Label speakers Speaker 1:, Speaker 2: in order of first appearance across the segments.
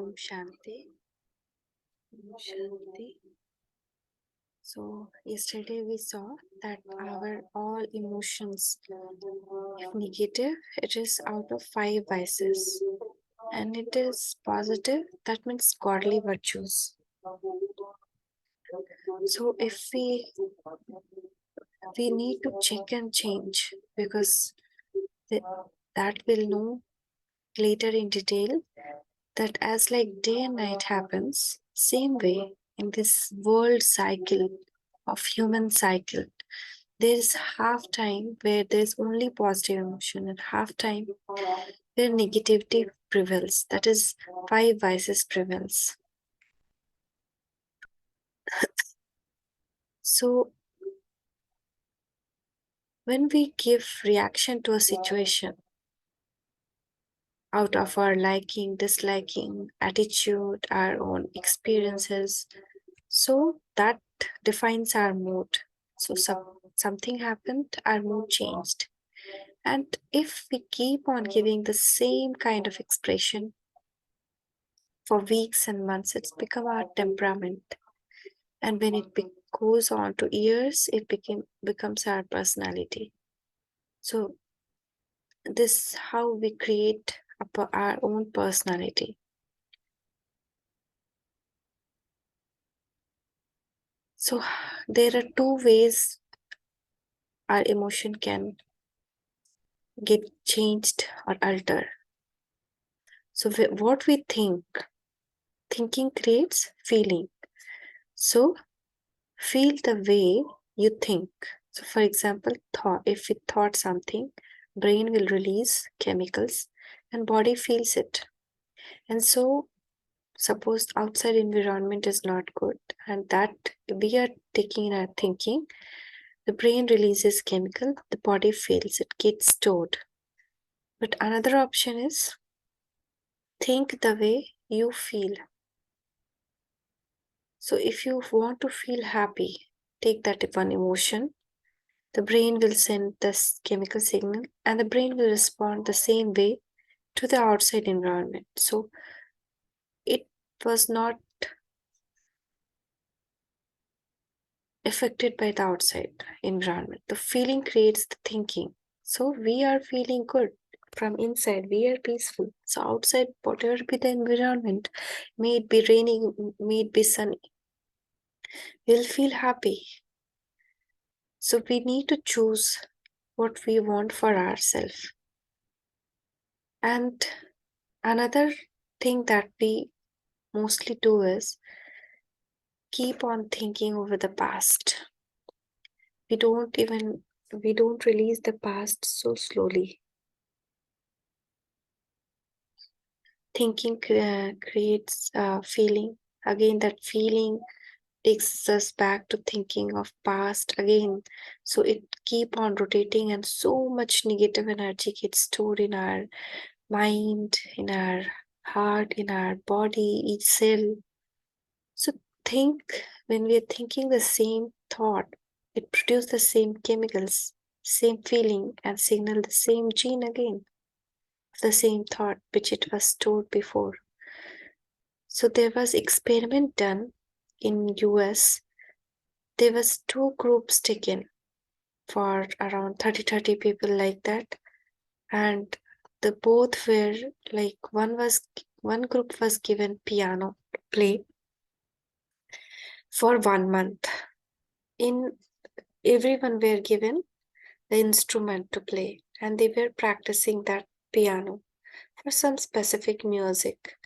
Speaker 1: Om Shanti. Om Shanti. So yesterday we saw that our all emotions, if negative, it is out of five vices, and it is positive, that means godly virtues. So if we need to check and change, because that will know later in detail, that as like day and night happens, same way in this world cycle of human cycle, there is half time where there's only positive emotion and half time where negativity prevails. That is five vices prevails. So when we give reaction to a situation out of our liking, disliking, attitude, our own experiences, so that defines our mood. So something happened, our mood changed. And if we keep on giving the same kind of expression for weeks and months, it's become our temperament. And when it goes on to years, it becomes our personality. So this is how we create our own personality. So there are two ways our emotion can get changed or altered. So what we think, thinking creates feeling. So feel the way you think. So for example, if we thought something, brain will release chemicals and body feels it. And so suppose outside environment is not good and that we are taking in our thinking, the brain releases chemical, the body feels it, gets stored. But another option is think the way you feel. So if you want to feel happy, take that one emotion, the brain will send this chemical signal and the brain will respond the same way to the outside environment. So it was not affected by the outside environment. The feeling creates the thinking. So we are feeling good from inside, we are peaceful. So outside, whatever be the environment, may it be raining, may it be sunny, we'll feel happy. So we need to choose what we want for ourselves. And another thing that we mostly do is keep on thinking over the past. We don't release the past so slowly. Thinking creates a feeling. Again, that feeling takes us back to thinking of past again. So it keep on rotating and so much negative energy gets stored in our mind, in our heart, in our body, each cell. So think when we are thinking the same thought, it produces the same chemicals, same feeling, and signal the same gene again, the same thought which it was stored before. So there was experiment done in US. There was two groups taken for around 30 people like that, and the both were like one group was given piano to play for 1 month. In everyone were given the instrument to play and they were practicing that piano for some specific music,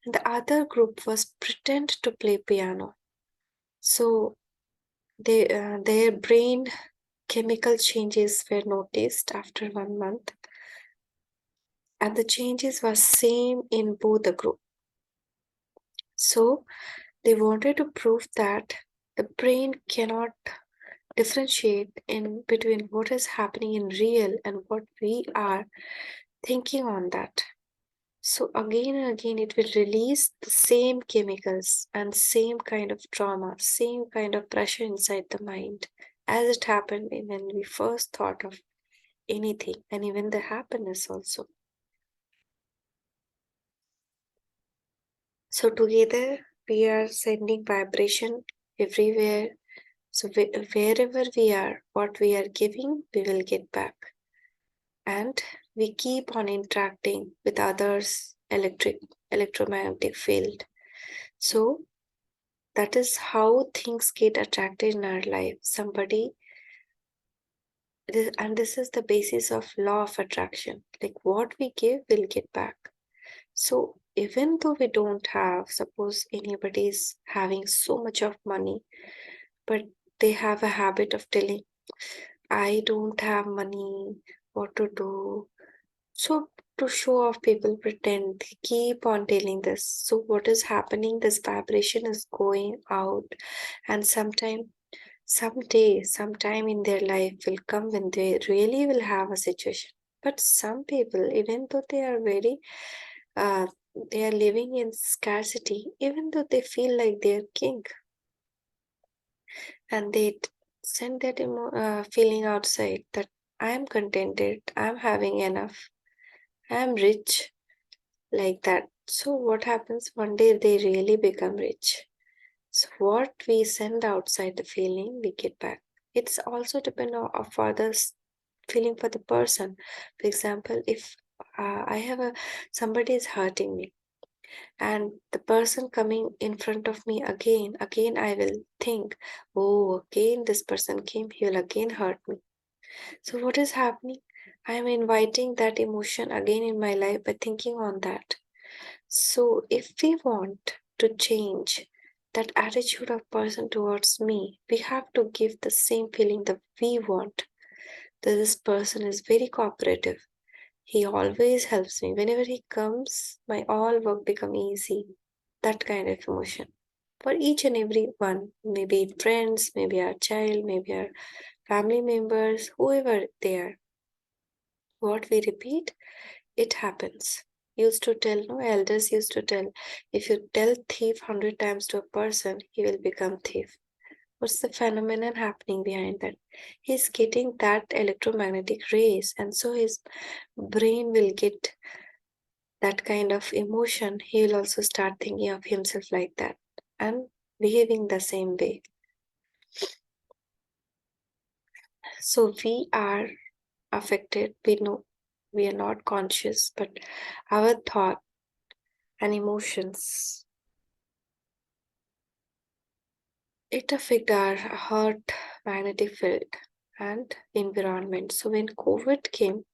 Speaker 1: and the other group was pretend to play piano. So their brain chemical changes were noticed after 1 month, and the changes were same in both the group. So they wanted to prove that the brain cannot differentiate in between what is happening in real and what we are thinking on that. So again and again it will release the same chemicals and same kind of trauma, same kind of pressure inside the mind as it happened when we first thought of anything, and even the happiness also. So together we are sending vibration everywhere. So wherever we are, what we are giving, we will get back. And we keep on interacting with others electromagnetic field. So that is how things get attracted in our life. And this is the basis of law of attraction. Like what we give, we'll get back. So even though we don't have, suppose anybody is having so much of money, but they have a habit of telling, I don't have money, what to do. So to show off, people pretend, they keep on telling this. So what is happening? This vibration is going out, and sometime in their life will come when they really will have a situation. But some people, even though they are uh, they are living in scarcity, even though they feel like they are king, and send that feeling outside that I am contented, I am having enough, I am rich, like that. So what happens? One day they really become rich. So what we send outside the feeling, we get back. It's also depend on for the feeling for the person. For example, if I have a somebody is hurting me, and the person coming in front of me again I will think, oh, again this person came, he will again hurt me. So what is happening? I am inviting that emotion again in my life by thinking on that. So if we want to change that attitude of person towards me, we have to give the same feeling that we want. That this person is very cooperative. He always helps me. Whenever he comes, my all work become easy. That kind of emotion. For each and every one, maybe friends, maybe our child, maybe our family members, whoever they are. What we repeat, it happens. Used to tell, no, elders used to tell, if you tell thief 100 times to a person, he will become thief. What's the phenomenon happening behind that? He's getting that electromagnetic rays, and so his brain will get that kind of emotion. He will also start thinking of himself like that and behaving the same way. So we are affected. We know we are not conscious, but our thought and emotions, it affect our heart magnetic field and environment. So when COVID came,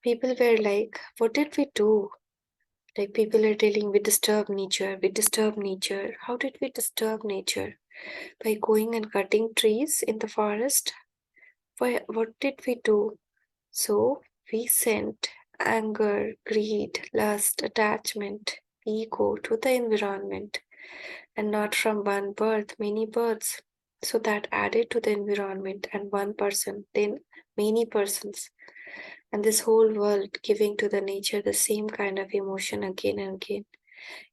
Speaker 1: people were like, what did we do? Like people are telling we disturb nature, we disturb nature. How did we disturb nature? By going and cutting trees in the forest? What did we do? So we sent anger, greed, lust, attachment, ego to the environment, and not from one birth, many births. So that added to the environment, and one person, then many persons, and this whole world giving to the nature the same kind of emotion again and again.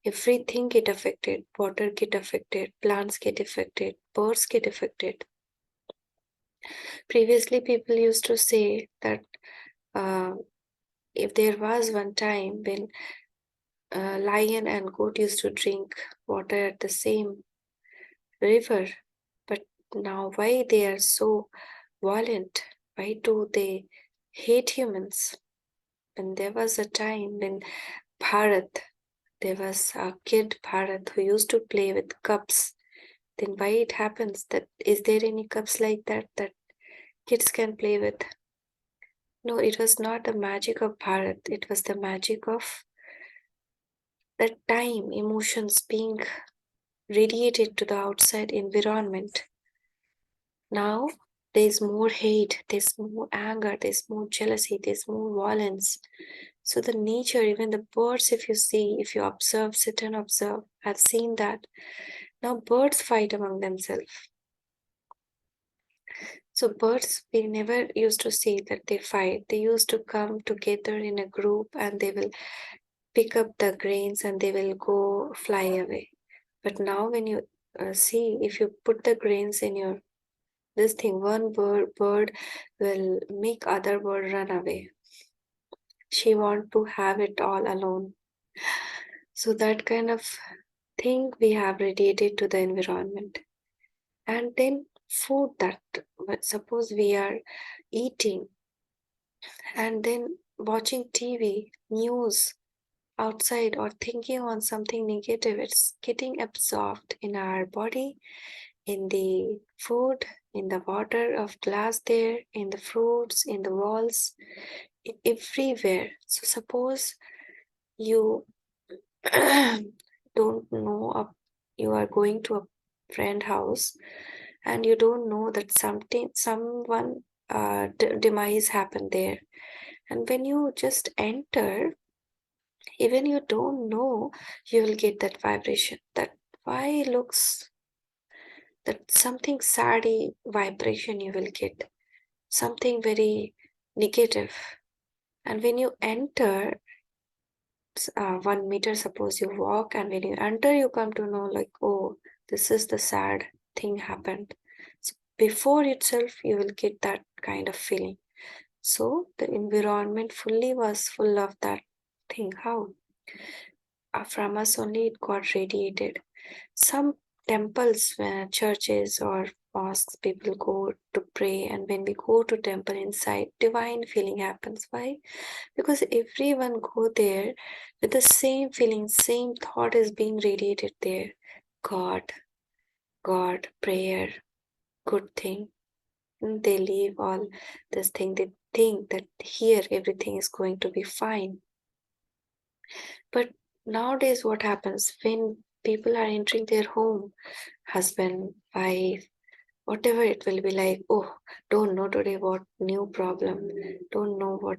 Speaker 1: Everything get affected, water get affected, plants get affected, birds get affected. Previously, people used to say that uh, if there was one time when lion and goat used to drink water at the same river, but now why they are so violent? Why do they hate humans? When there was a time when Bharat, there was a kid Bharat who used to play with cups. Then why it happens that is there any cups like that kids can play with? No, it was not the magic of Bharat. It was the magic of that time, emotions being radiated to the outside environment. Now there's more hate, there's more anger, there's more jealousy, there's more violence. So the nature, even the birds, if you see, if you observe, sit and observe, I've seen that. Now birds fight among themselves. So birds, we never used to see that they fight. They used to come together in a group and they will pick up the grains and they will go fly away. But now when you see, if you put the grains in your this thing, one bird will make other bird run away. She want to have it all alone. So that kind of thing we have radiated to the environment. And then food that, suppose we are eating and then watching TV, news outside, or thinking on something negative, it's getting absorbed in our body, in the food, in the water of glass there, in the fruits, in the walls, everywhere. So suppose you don't know you are going to a friend house and you don't know that someone demise happened there, and when you just enter, even you don't know, you will get that vibration, that why looks, that something saddy vibration you will get, something very negative. And when you enter 1 meter, suppose you walk, and when you enter, you come to know, like, oh, this is the sad thing happened. So before itself, you will get that kind of feeling. So the environment fully was full of that thing. How? From us only it got radiated. Some temples, churches or mosques, people go to pray, and when we go to temple inside, divine feeling happens. Why? Because everyone go there with the same feeling, same thought is being radiated there. God, God, prayer, good thing. And they leave all this thing. They think that here everything is going to be fine. But nowadays, what happens when people are entering their home, husband, wife, whatever it will be, like, oh, don't know today what new problem, don't know what,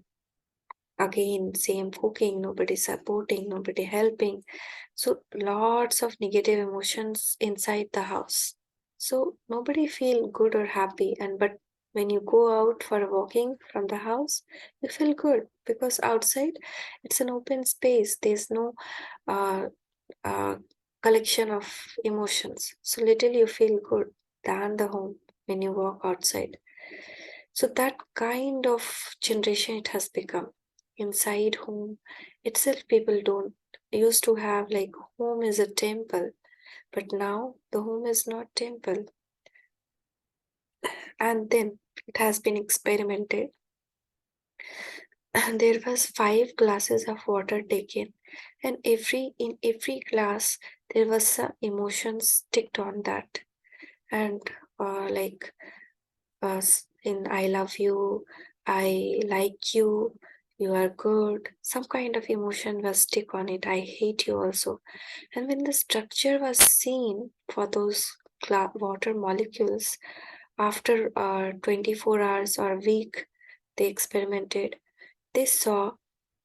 Speaker 1: again same cooking, nobody supporting, nobody helping. So lots of negative emotions inside the house, so nobody feel good or happy. And but when you go out for a walking from the house, you feel good, because outside it's an open space, there's no uh, uh, collection of emotions, so little you feel good than the home when you walk outside. So that kind of generation it has become. Inside home itself, people don't used to have, like, home is a temple, but now the home is not temple. And then it has been experimented. And there was 5 glasses of water taken, and every glass there was some emotions sticked on that. And like, in I love you, I like you are good. Some kind of emotion was stick on it. I hate you also. And when the structure was seen for those water molecules, after 24 hours or a week, they experimented. They saw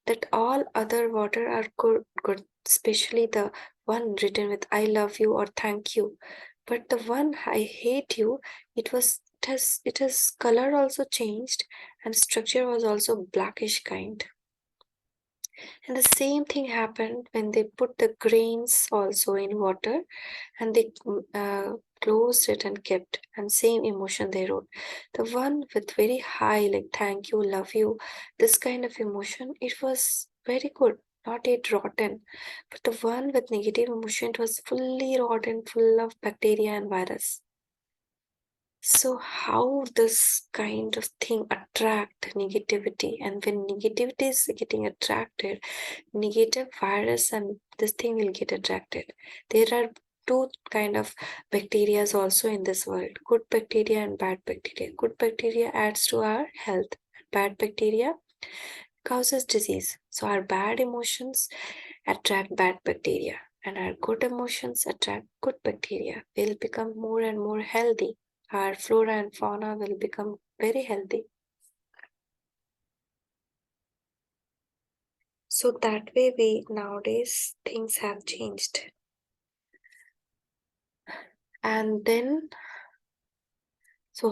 Speaker 1: that all other water are good, especially the one written with I love you or thank you. But the one I hate you, it has color also changed, and structure was also blackish kind. And the same thing happened when they put the grains also in water, and they closed it and kept, and same emotion they wrote. The one with very high, like thank you, love you, this kind of emotion, it was very good, not yet rotten. But the one with negative emotion, it was fully rotten, full of bacteria and virus. So how this kind of thing attract negativity, and when negativity is getting attracted, negative virus and this thing will get attracted. There are two kind of bacteria also in this world, good bacteria and bad bacteria. Good bacteria adds to our health, bad bacteria causes disease. So our bad emotions attract bad bacteria, and our good emotions attract good bacteria. We'll become more and more healthy. Our flora and fauna will become very healthy. So that way we nowadays things have changed. And then, so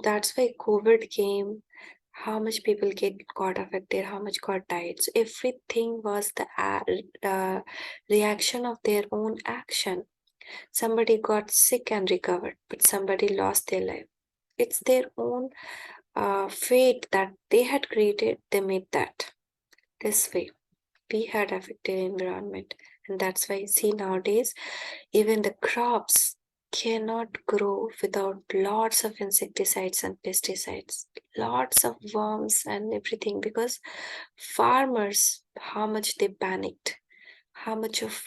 Speaker 1: that's why COVID came, how much people got affected, how much got died. So everything was the reaction of their own action. Somebody got sick and recovered, but somebody lost their life. It's their own fate that they had created, they made that this way. We had affected environment, And that's why you see nowadays, even the crops cannot grow without lots of insecticides and pesticides, lots of worms and everything, because farmers, how much they panicked, how much of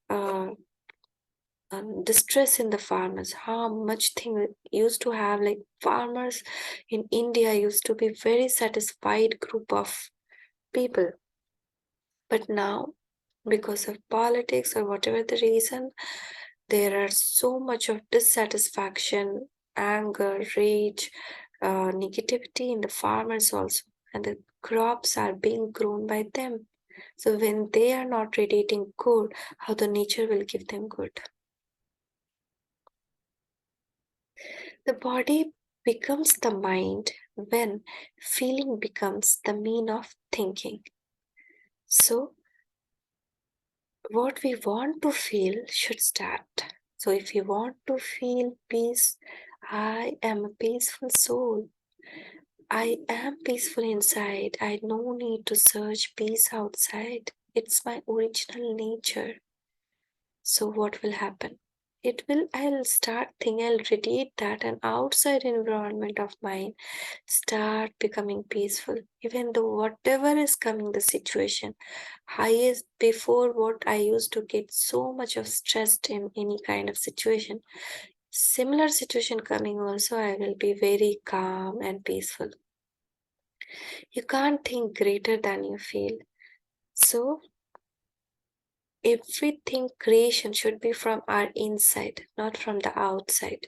Speaker 1: uh, distress in the farmers, how much thing used to have, like farmers in India used to be very satisfied group of people. But now, because of politics or whatever the reason, there are so much of dissatisfaction, anger, rage, negativity in the farmers also, and the crops are being grown by them. So when they are not radiating good, how the nature will give them good? The body becomes the mind when feeling becomes the mean of thinking. So what we want to feel should start. So if you want to feel peace, I am a peaceful soul. I am peaceful inside. I no need to search peace outside. It's my original nature. So what will happen? I'll start thinking, I'll radiate that, and outside environment of mine start becoming peaceful. Even though whatever is coming, the situation, highest before what I used to get so much of stressed in any kind of situation. Similar situation coming also, I will be very calm and peaceful. You can't think greater than you feel. So everything creation should be from our inside, not from the outside.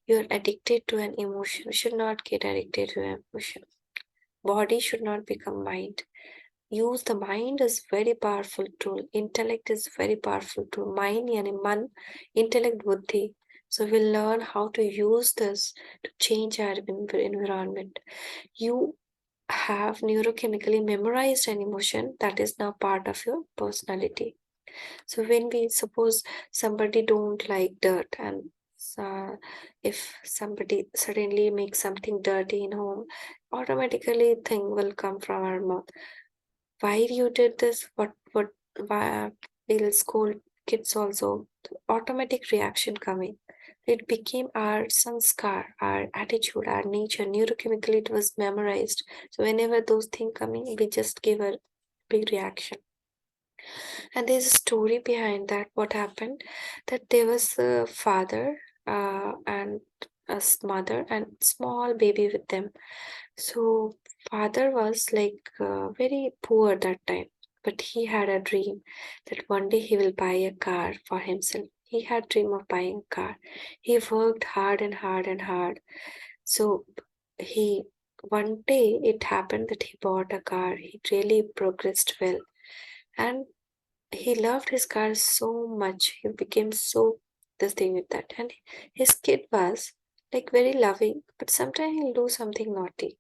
Speaker 1: You're addicted to an emotion. You should not get addicted to an emotion. Body should not become mind. Use the mind is very powerful tool. Intellect is very powerful tool. Mind yani man, intellect buddhi. So we'll learn how to use this to change our environment. You have neurochemically memorized an emotion that is now part of your personality. So when we suppose somebody don't like dirt, and if somebody suddenly makes something dirty in home, automatically thing will come from our mouth. Why you did this? What? Why? We'll scold kids also. Automatic reaction coming. It became our sanskar, our attitude, our nature. Neurochemically, it was memorized. So whenever those things coming, we just give a big reaction. And there's a story behind that. What happened? That there was a father and a mother and small baby with them. So father was like very poor that time, but he had a dream that one day he will buy a car for himself. He had dream of buying a car. He worked hard and hard and hard. So he one day it happened that he bought a car. He really progressed well, and he loved his car so much. He became so this thing with that. And his kid was like very loving, but sometimes he'll do something naughty.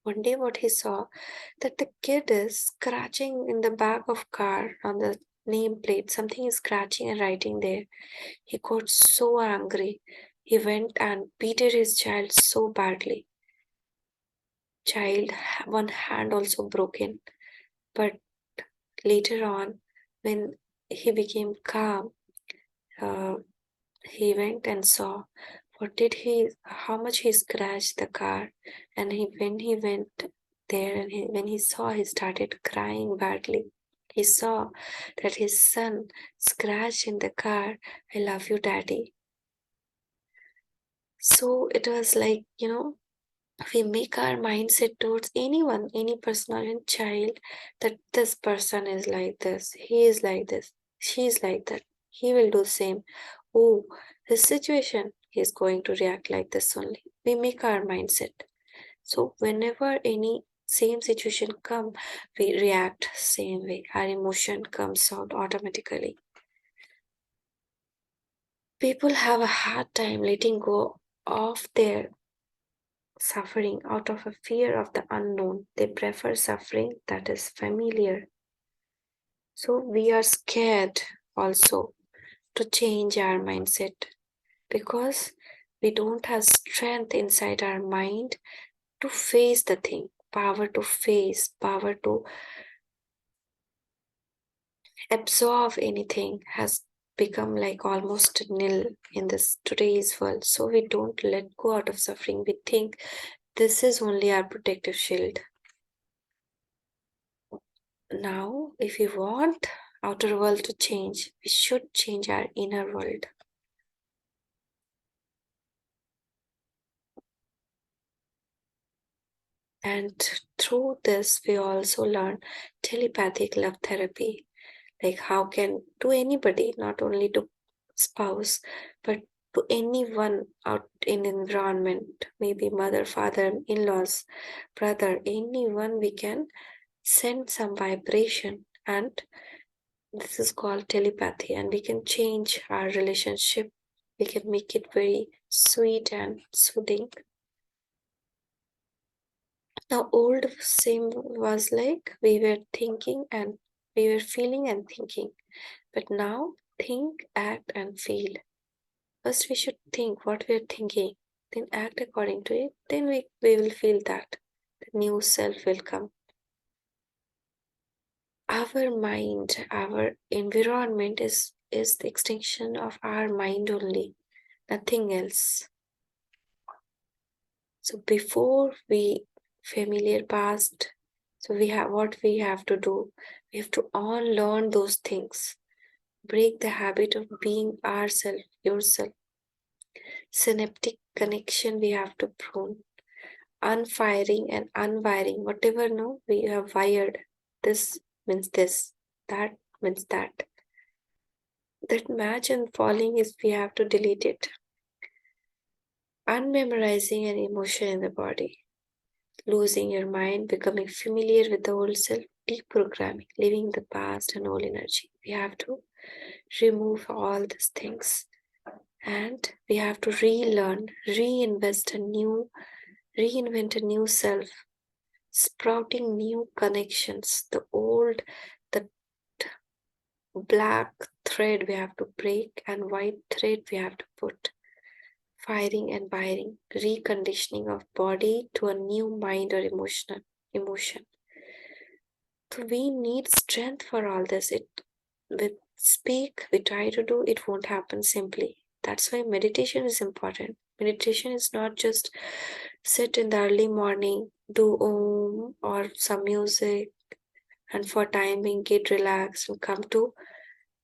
Speaker 1: One day what he saw that the kid is scratching in the back of car on the nameplate. Something is scratching and writing there. He got so angry. He went and beated his child so badly. Child, one hand also broken. But later on, when he became calm, uh, he went and saw how much he scratched the car. And when he went there and when he saw, he started crying badly. He saw that his son scratched in the car, I love you, daddy. So it was like, we make our mindset towards anyone, any person or any child, that this person is like this, he is like this, she is like that, he will do same. Oh, this situation, he is going to react like this only. We make our mindset. So whenever any same situation come, we react same way. Our emotion comes out automatically. People have a hard time letting go of their suffering out of a fear of the unknown. They prefer suffering that is familiar. So we are scared also to change our mindset because we don't have strength inside our mind to face the thing, power to face, power to absorb anything has become like almost nil in this today's world. So we don't let go out of suffering. We think this is only our protective shield. Now, if we want outer world to change, we should change our inner world. And through this, we also learn telepathic love therapy, like how can to anybody, not only to spouse, but to anyone out in environment, maybe mother, father, in-laws, brother, anyone, we can send some vibration, and this is called telepathy, and we can change our relationship. We can make it very sweet and soothing. Now, old same was like we were thinking and we were feeling and thinking, but now think, act, and feel. First, we should think what we are thinking, then act according to it, then we will feel that the new self will come. Our mind, our environment is the extension of our mind only, nothing else. So before we familiar past, so we have what we have to do. We have to unlearn those things. Break the habit of being ourself, yourself. Synaptic connection we have to prune. Unfiring and unwiring. Whatever no we have wired. This means this. That means that. That match and falling is we have to delete it. Unmemorizing an emotion in the body. Losing your mind, becoming familiar with the old self, deprogramming, leaving the past and old energy. We have to remove all these things and we have to relearn, reinvent a new self, sprouting new connections. The old, the black thread we have to break and white thread we have to put. Firing and wiring, reconditioning of body to a new mind or emotion. So we need strength for all this. It we speak, we try to do, it won't happen simply. That's why meditation is important. Meditation is not just sit in the early morning, do om or some music, and for timing get relaxed and come to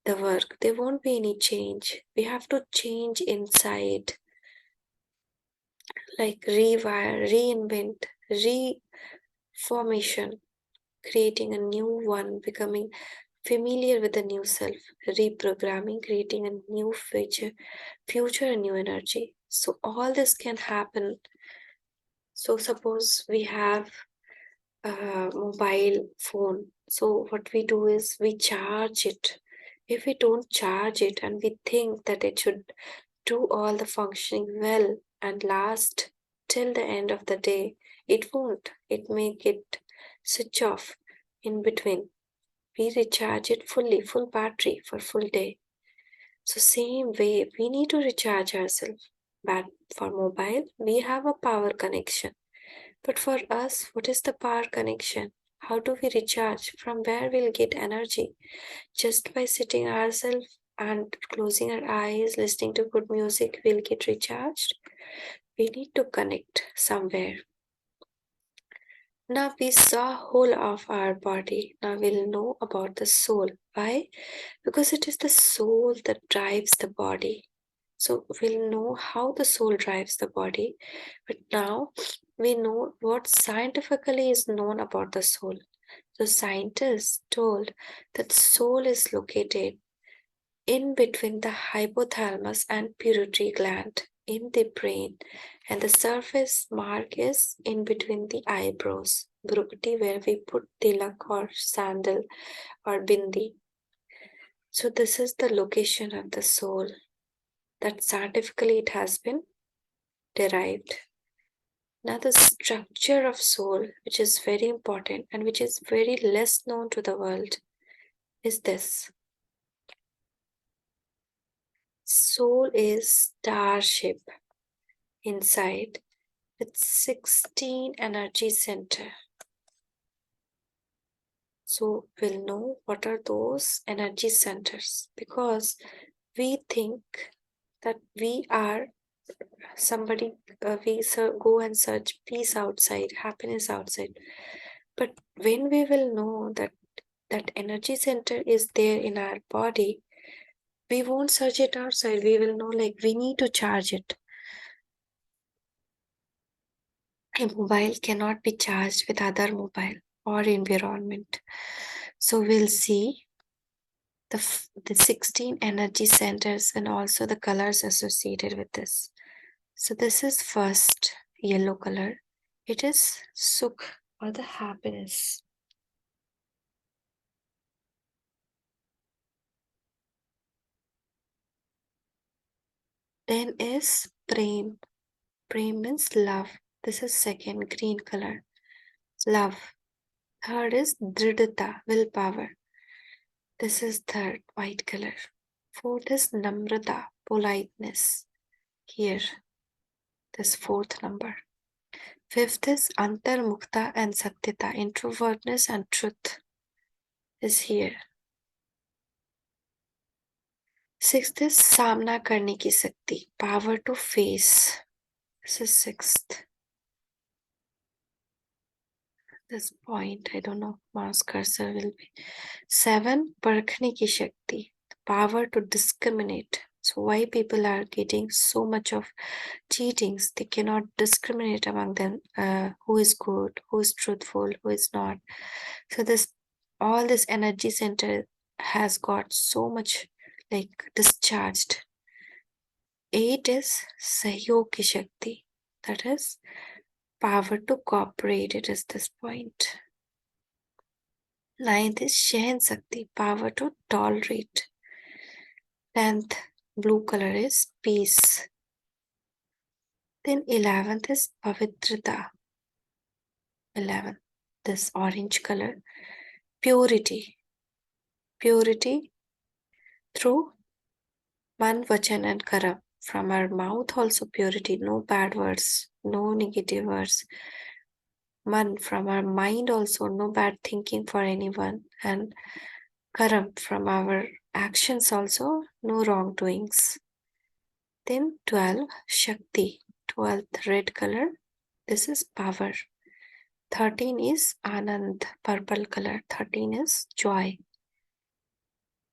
Speaker 1: the work. There won't be any change. We have to change inside, like rewire, reinvent, reformation, creating a new one, becoming familiar with the new self, reprogramming, creating a new future, a new energy. So all this can happen. So suppose we have a mobile phone. So what we do is we charge it. If we don't charge it and we think that it should do all the functioning well and last till the end of the day, it won't. It may get switch off in between. We recharge it fully, full battery for full day. So same way, we need to recharge ourselves. But for mobile, we have a power connection. But for us, what is the power connection? How do we recharge? From where we'll get energy? Just by sitting ourselves and closing our eyes, listening to good music, we'll get recharged. We need to connect somewhere. Now we saw whole of our body. Now we'll know about the soul. Why? Because it is the soul that drives the body. So we'll know how the soul drives the body. But now we know what scientifically is known about the soul. So scientists told that soul is located in between the hypothalamus and pituitary gland in the brain, and the surface mark is in between the eyebrows, bhrukti, where we put tilak or sandal or bindi. So this is the location of the soul that scientifically it has been derived. Now the structure of soul, which is very important and which is very less known to the world, is this. Soul is star shape inside with 16 energy center. So we'll know what are those energy centers, because we think that we are somebody, go and search peace outside, happiness outside. But when we will know that that energy center is there in our body, we won't search it outside. We will know like we need to charge it. A mobile cannot be charged with other mobile or environment. So we'll see the 16 energy centers and also the colors associated with this. So this is first yellow color. It is sukh, or the happiness. Then is prem. Prem means love. This is second green color. Love. Third is dridata, willpower. This is third white color. Fourth is namrata, politeness. Here, this fourth number. Fifth is antarmukta and satyata, introvertness and truth is here. Sixth is सामना करने की शक्ति, power to face. This is sixth. This point, I don't know, mouse cursor will be. Seven, परखने की शक्ति, power to discriminate. So why people are getting so much of cheatings? They cannot discriminate among them, who is good, who is truthful, who is not. So all this energy center has got so much like discharged. 8 is सहयोग की शक्ति, that is power to cooperate. It is this point. 9th is सहन शक्ति, power to tolerate. 10th blue color is peace. Then 11th is pavitrata. 11th, this orange color, purity. Purity through man, vachan and karam. From our mouth also purity, no bad words, no negative words. Man, from our mind also, no bad thinking for anyone. And karam, from our actions also, no wrongdoings. Then 12, Shakti, 12th red color. This is power. 13 is Anand, purple color. 13 is joy.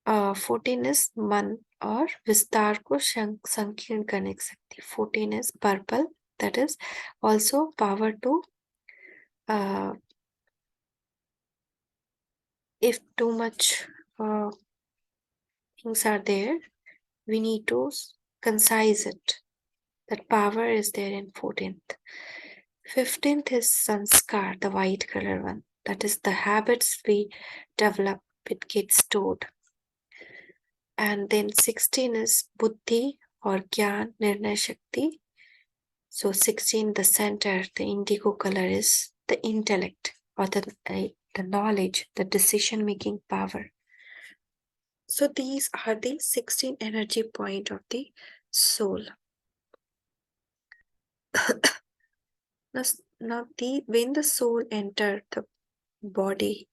Speaker 1: 14 is मन और विस्तार को संकीर्ण करने की शक्ति. 14 is purple, that is also power to if too much things are there, we need to concise it. That power is there in 14th. 15th is sanskar, the white color one. That is the habits we develop, it gets stored. And then 16 is buddhi or gyan, nirnay shakti. So 16, the center, the indigo color is the intellect or the knowledge, the decision-making power. So these are the 16 energy point of the soul. Now when the soul enters the body,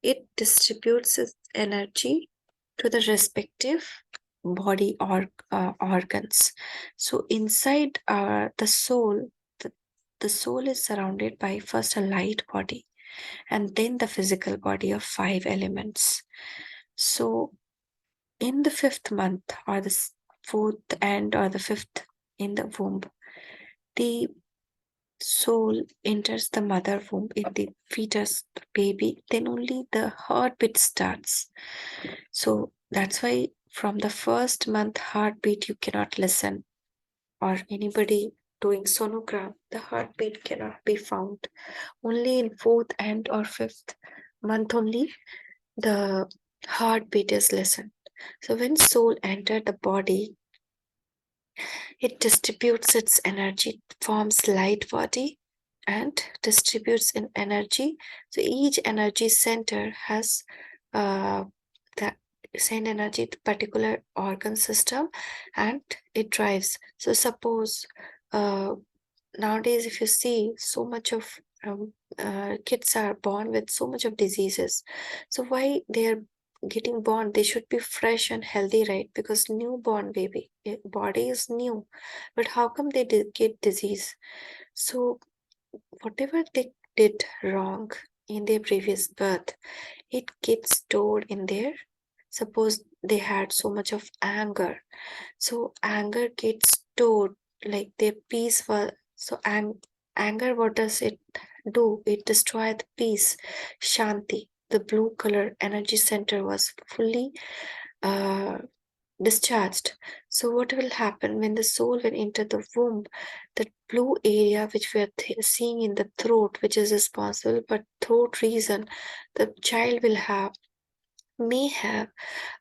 Speaker 1: it distributes its energy to the respective body or organs. So inside the soul, the soul is surrounded by first a light body and then the physical body of 5 elements. So in the 5th month or the 4th end or the 5th in the womb, the soul enters the mother womb in the fetus, the baby, then only the heartbeat starts. So that's why from the 1st month heartbeat you cannot listen, or anybody doing sonogram, the heartbeat cannot be found. Only in 4th and or 5th month only the heartbeat is listened. So when soul entered the body, it distributes its energy, forms light body and distributes in energy. So each energy center has the send energy to particular organ system and it drives. So suppose nowadays if you see so much of kids are born with so much of diseases. So why they are getting born? They should be fresh and healthy, right? Because newborn baby body is new, but how come they get disease? So whatever they did wrong in their previous birth, it gets stored in there. Suppose they had so much of anger, so anger gets stored, like their peace was so anger, what does it do? It destroys the peace, shanti. The blue color energy center was fully uh, discharged. So what will happen when the soul will enter the womb? The blue area which we are seeing in the throat, which is responsible for throat reason, the child will have, may have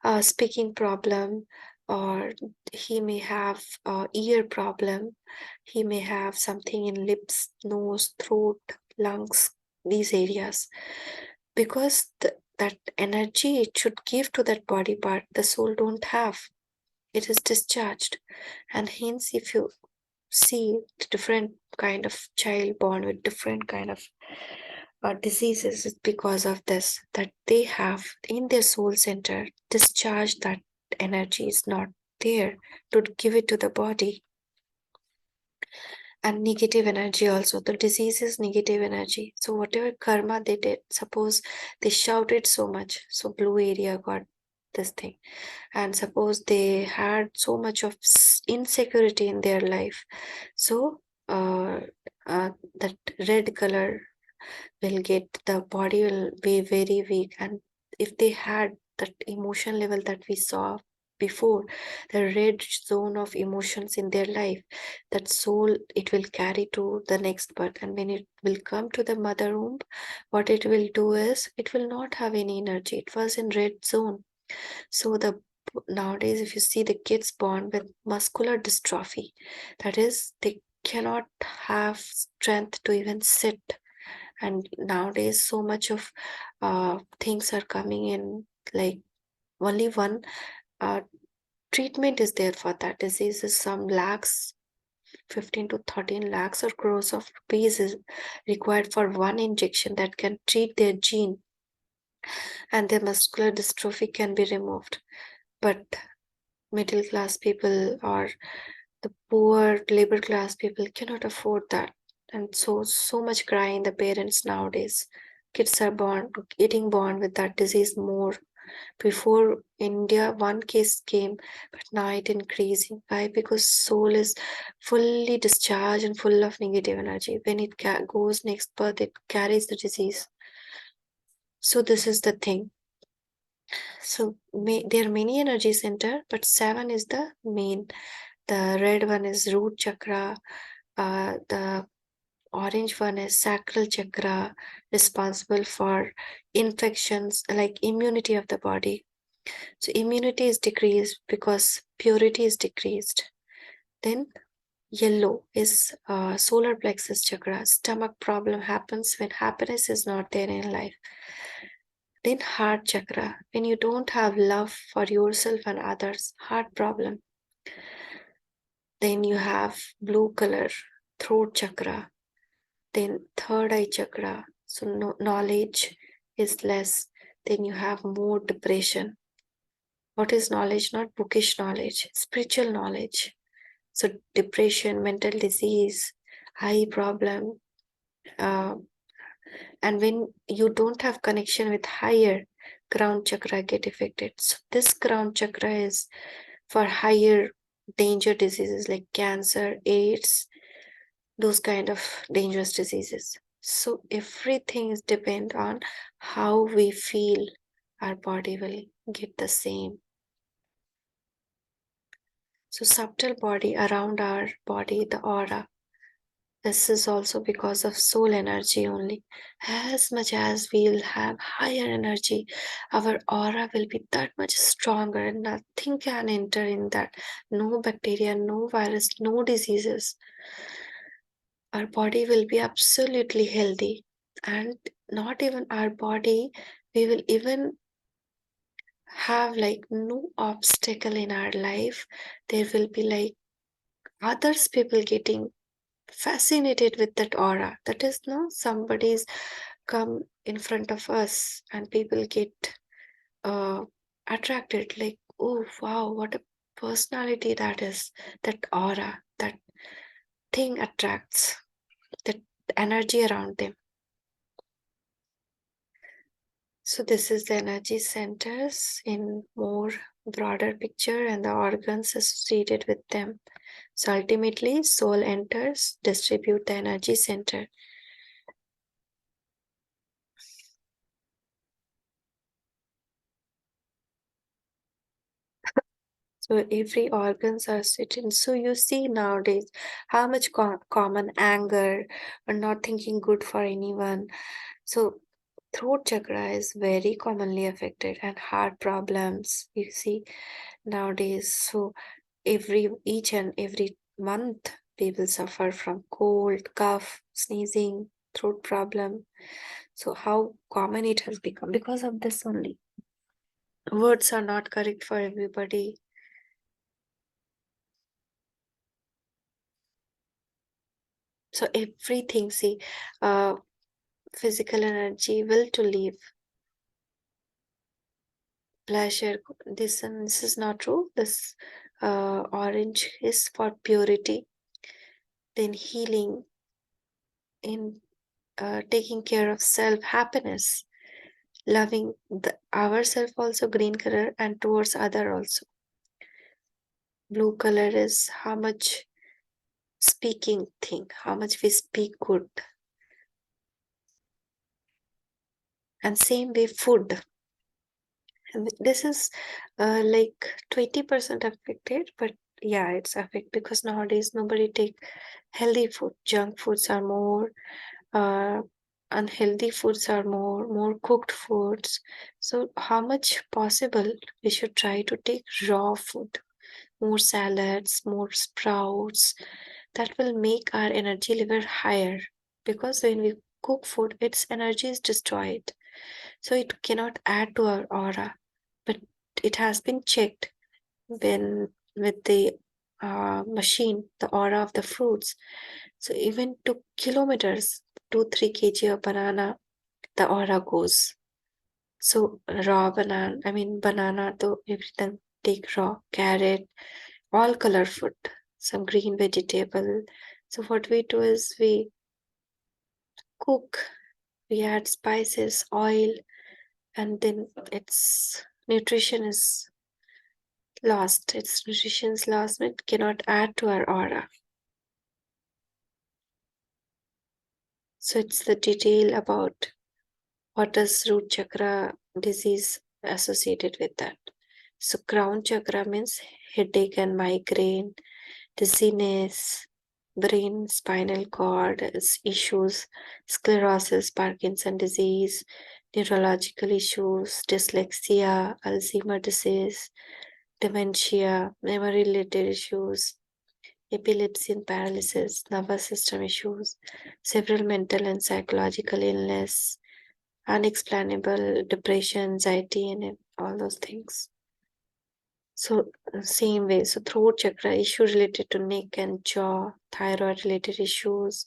Speaker 1: a speaking problem, or he may have a ear problem, he may have something in lips, nose, throat, lungs, these areas, because that energy it should give to that body part the soul don't have, it is discharged. And hence if you see different kind of child born with different kind of diseases, is because of this, that they have in their soul center discharge, that energy is not there to give it to the body. And negative energy also, the disease is negative energy. So whatever karma they did, suppose they shouted so much, so blue area got this thing. And suppose they had so much of insecurity in their life, so that red color will get, the body will be very weak. And if they had that emotion level that we saw before, the red zone of emotions in their life, that soul it will carry to the next birth. And when it will come to the mother womb, what it will do is it will not have any energy, it was in red zone. So the nowadays if you see the kids born with muscular dystrophy, that is they cannot have strength to even sit. And nowadays so much of things are coming in, like only one uh, treatment is there for that disease, is some lakhs, 15 to 13 lakhs or crores of rupees is required for one injection that can treat their gene, and their muscular dystrophy can be removed. But middle class people or the poor labor class people cannot afford that. And so much crying the parents nowadays. Kids are born getting born with that disease more. Before India, one case came, but now it increasing. Why? Because soul is fully discharged and full of negative energy. When it goes next birth, it carries the disease. So this is the thing. So there are many energy center, but seven is the main. The red one is root chakra. The orange one is sacral chakra, responsible for infections like immunity of the body. So immunity is decreased because purity is decreased. Then yellow is solar plexus chakra. Stomach problem happens when happiness is not there in life. Then heart chakra, when you don't have love for yourself and others, heart problem. Then you have blue color, throat chakra. Then third eye chakra, so knowledge is less. Then you have more depression. What is knowledge? Not bookish knowledge, spiritual knowledge. So depression, mental disease, eye problem, uh, and when you don't have connection with higher, crown chakra get affected. So this crown chakra is for higher danger diseases like cancer, AIDS, those kind of dangerous diseases. So everything is depend on how we feel, our body will get the same. So subtle body around our body, the aura, this is also because of soul energy only. As much as we'll have higher energy, our aura will be that much stronger and nothing can enter in that. No bacteria, no virus, no diseases. Our body will be absolutely healthy. And not even our body, we will even have like no obstacle in our life. There will be like others people getting fascinated with that aura. That is, no, somebody's come in front of us and people get uh, attracted, like, oh wow, what a personality that is. That aura, that thing attracts, that energy around them. So this is the energy centers in more broader picture and the organs associated with them. So ultimately, soul enters, distribute the energy center. So every organs are sitting. So you see nowadays how much common anger or not thinking good for anyone. So throat chakra is very commonly affected and heart problems. You see nowadays. So each and every month people suffer from cold, cough, sneezing, throat problem. So how common it has become because of this only. Words are not correct for everybody. So everything, see, uh, physical energy, will to live, pleasure. This is not true. This orange is for purity, then healing, in taking care of self, happiness, loving ourself also, green color, and towards other also. Blue color is how much speaking thing, how much we speak good. And same way food. And this is like 20% affected, but yeah, it's affected because nowadays nobody take healthy food. Junk foods are more, uh, unhealthy foods are more cooked foods. So how much possible we should try to take raw food, more salads, more sprouts. That will make our energy level higher because when we cook food, its energy is destroyed. So it cannot add to our aura. But it has been checked when with the machine, the aura of the fruits. So even 2 kilometers, 2-3 kg of banana, the aura goes. So raw banana, I mean banana, though everything take raw, carrot, all color food, some green vegetable. So what we do is we cook, we add spices, oil, and then its nutrition is lost. Its nutrition is lost. It cannot add to our aura. So it's the detail about what is root chakra disease associated with that. So crown chakra means headache and migraine, dizziness, brain, spinal cord issues, sclerosis, Parkinson disease, neurological issues, dyslexia, Alzheimer disease, dementia, memory related issues, epilepsy and paralysis, nervous system issues, several mental and psychological illness, unexplainable depression, anxiety, and all those things. So, same way, so throat chakra issue related to neck and jaw, thyroid related issues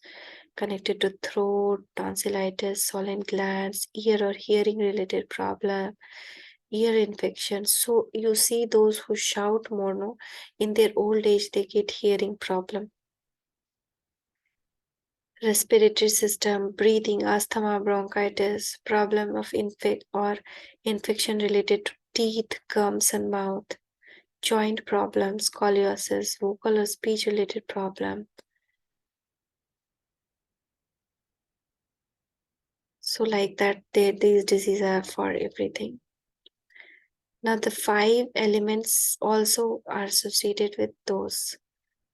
Speaker 1: connected to throat, tonsillitis, swollen glands, ear or hearing related problem, ear infection. So, you see those who shout more, no, in their old age, they get hearing problem. Respiratory system, breathing, asthma, bronchitis, problem of infection related to teeth, gums, and mouth, joint problems, scoliosis, vocal or speech related problem. So, like that, these diseases are for everything. Now, the 5 elements also are associated with those.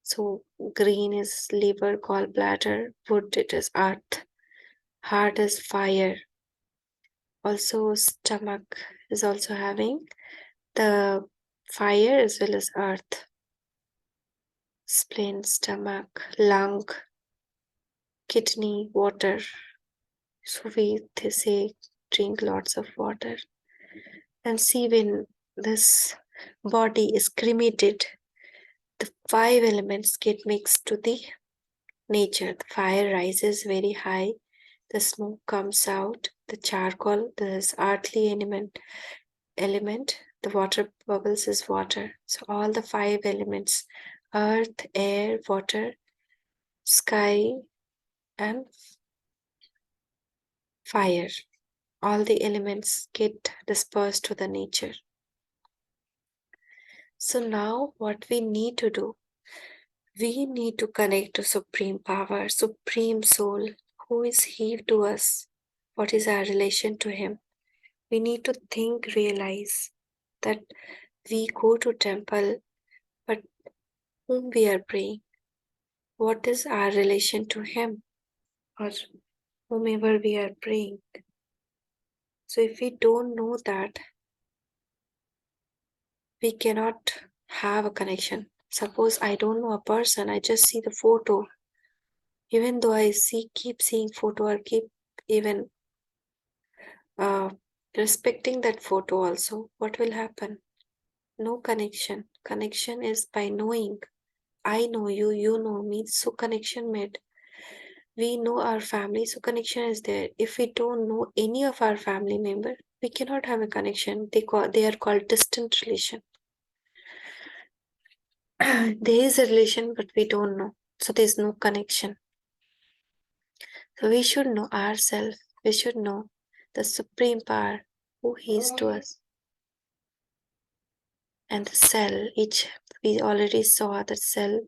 Speaker 1: So, green is liver, gallbladder, wood, it is earth, heart is fire. Also, stomach is also having the fire as well as earth, spleen, stomach, lung, kidney, water. So they say drink lots of water. And see, when this body is cremated, the 5 elements get mixed to the nature. The fire rises very high, the smoke comes out, the charcoal, this earthly element, the water bubbles is water. So all the five elements, earth, air, water, sky, and fire, all the elements get dispersed to the nature. So now what we need to do, we need to connect to Supreme Power, Supreme Soul. Who is He to us? What is our relation to Him? We need to think, realize that we go to temple, but whom we are praying? What is our relation to Him or whomever we are praying? So if we don't know that, we cannot have a connection. Suppose I don't know a person, I just see the photo. Even though keep seeing photo or keep even uh, respecting that photo also, what will happen? No connection. Connection is by knowing. I know you, you know me, so connection made. We know our family, so connection is there. If we don't know any of our family member, we cannot have a connection. They are called distant relation. There is a relation, but we don't know. So there's no connection. So we should know ourselves. We should know the supreme power, who He is to us. And the cell, each we already saw that cell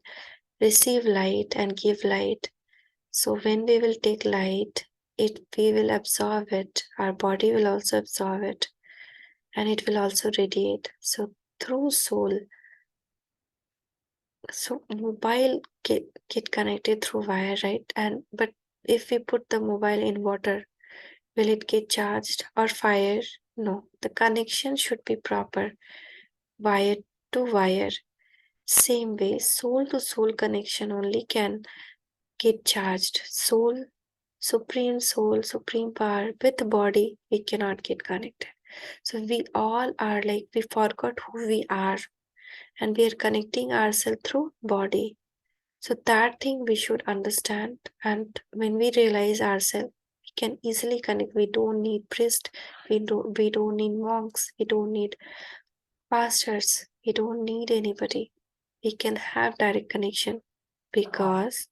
Speaker 1: receive light and give light. So when we will take light, we will absorb it. Our body will also absorb it, and it will also radiate. So through soul, so mobile get connected through wire, right? And but if we put the mobile in water, will it get charged or fire? No, the connection should be proper, wire to wire. Same way, soul to soul connection only can get charged. Soul, supreme power with the body, we cannot get connected. So we all are like we forgot who we are and we are connecting ourselves through body. So that thing we should understand. And when we realize ourselves, we can easily connect. We don't need priest, we don't need monks, we don't need pastors, we don't need anybody. We can have direct connection because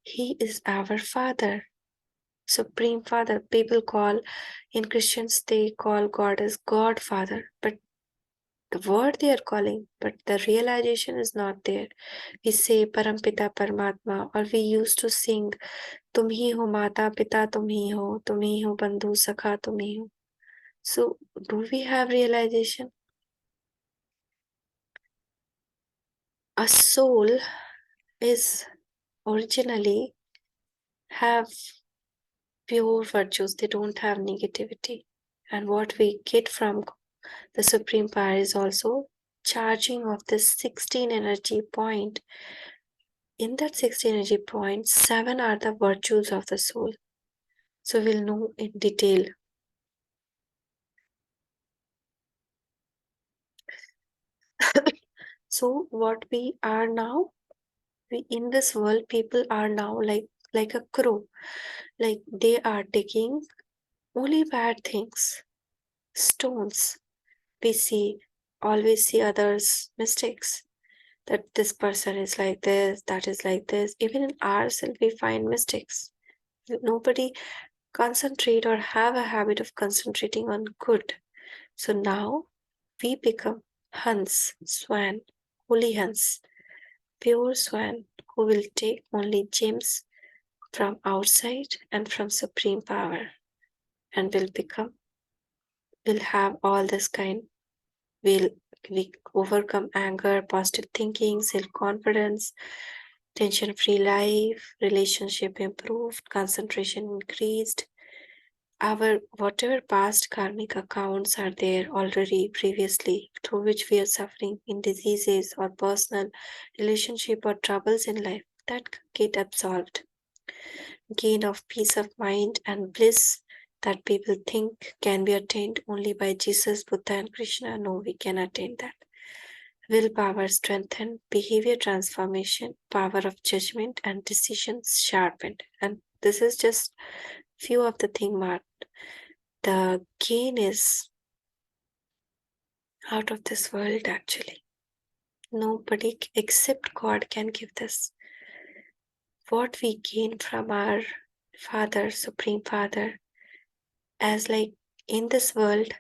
Speaker 1: He is our Father, Supreme Father. People call in Christians, they call God as Godfather, but the word they are calling, but the realization is not there. We say Parampita Paramatma, or we used to sing Tum hi ho Mata Pita, tum hi ho Bandhu Sakha, tum hi ho. So, do we have realization? A soul is originally have pure virtues, they don't have negativity. And what we get from the Supreme Power is also charging of this 16 energy point. In that 16 energy points, 7 are the virtues of the soul. So we'll know in detail. So what we are now, we in this world, people are now like a crow. Like they are taking only bad things, stones. We always see others' mistakes. That this person is like this, that is like this. Even in ourselves, we find mistakes. Nobody concentrate or have a habit of concentrating on good. So now we become Hans, Swan, holy Hans, pure Swan, who will take only gems from outside and from supreme power and will have all this kind. Will we overcome anger, positive thinking, self-confidence, tension-free life, relationship improved, concentration increased, our whatever past karmic accounts are there already previously through which we are suffering in diseases or personal relationship or troubles in life that get absolved. Gain of peace of mind and bliss that people think can be attained only by Jesus, Buddha, and Krishna. No, we can attain that. willpower strengthened, behavior transformation, power of judgment, and decisions sharpened. And this is just few of the things, but the gain is out of this world actually. Nobody except God can give this. What we gain from our Father, Supreme Father, as like in this world,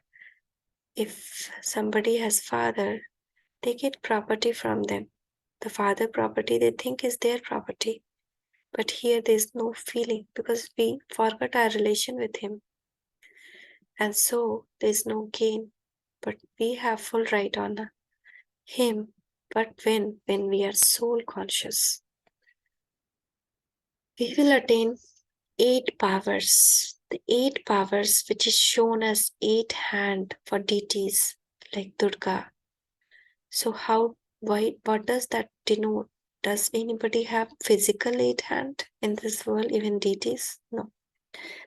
Speaker 1: if somebody has father, they get property from them. The father property they think is their property. But here there's no feeling because we forgot our relation with him. And so there's no gain. But we have full right on him. But when we are soul conscious, we will attain 8 powers. The 8 powers which is shown as 8 hand for deities like Durga. So what does that denote? Does anybody have physical 8 hand in this world, even deities? No.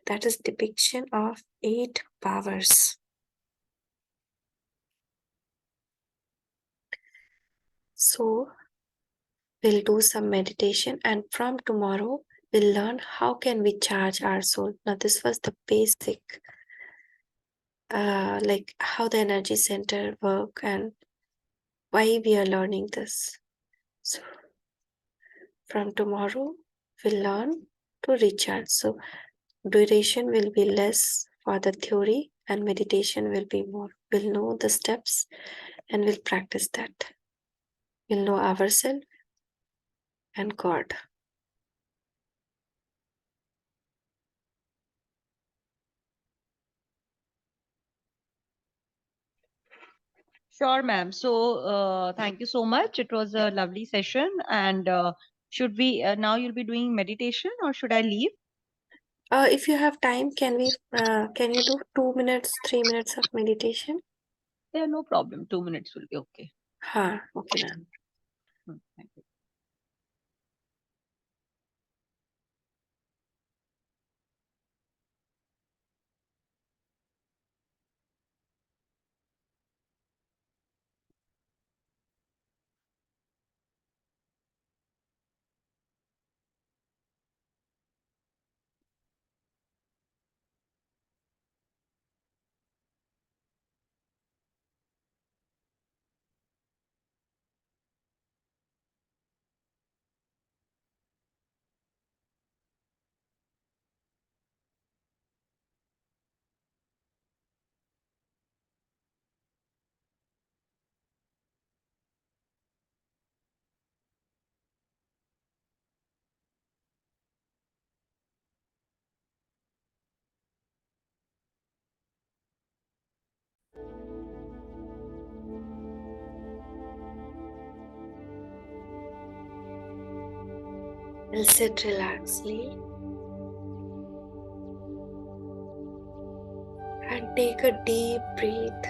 Speaker 1: That is depiction of 8 powers. So we'll do some meditation, and from tomorrow we'll learn how can we charge our soul. Now this was the basic like how the energy center work and why we are learning this. So from tomorrow we'll learn to recharge. So duration will be less for the theory and meditation will be more. We'll know the steps and we'll practice that. We'll know ourselves and God.
Speaker 2: Sure, ma'am. So, thank you so much. It was a lovely session. And should we now you'll be doing meditation, or should I leave?
Speaker 1: If you have time, can you do 2 minutes, 3 minutes of meditation?
Speaker 2: Yeah, no problem. 2 minutes will be okay.
Speaker 1: Okay, ma'am.
Speaker 2: Thank you.
Speaker 1: We'll sit relaxedly and take a deep breath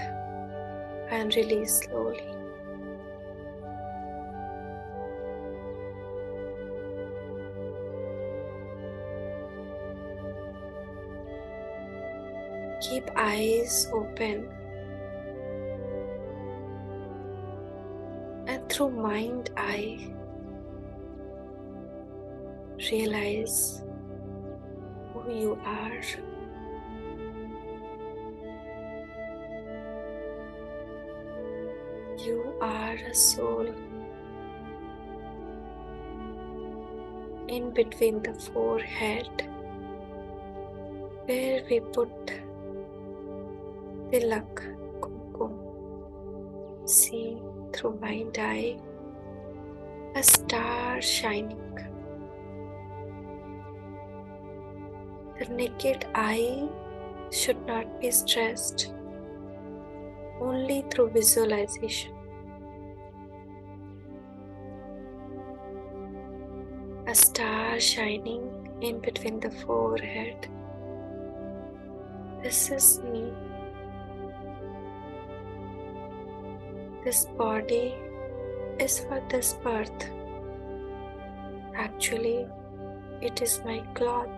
Speaker 1: and release slowly. Keep eyes open and through mind eye realize who you are. You are a soul in between the forehead where we put tilak, kumkum. See through mind eye a star shining. The naked eye should not be stressed, only through visualization. A star shining in between the forehead. This is me. This body is for this birth. Actually, it is my cloth.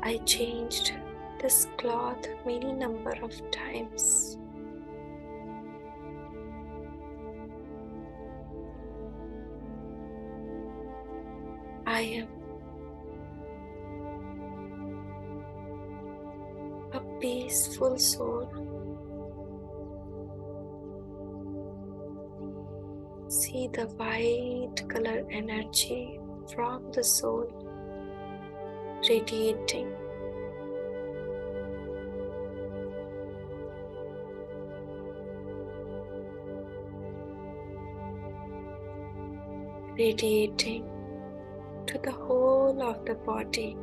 Speaker 1: I changed this cloth many number of times. I am a peaceful soul. See the white color energy from the soul radiating, radiating to the whole of the body.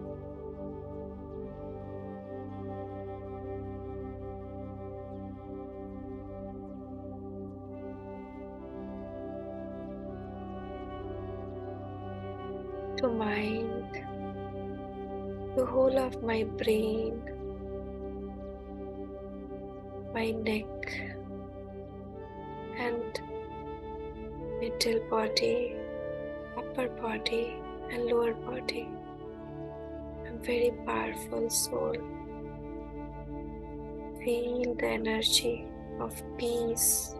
Speaker 1: To mind, the whole of my brain, my neck and middle body, upper body and lower body. A very powerful soul. Feel the energy of peace.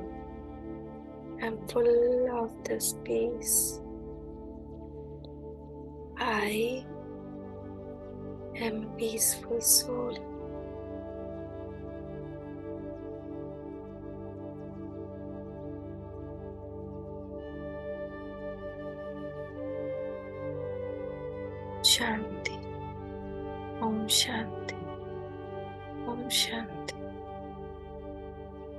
Speaker 1: I'm full of this peace. I am a peaceful soul. Shanti. Om Shanti. Om Shanti.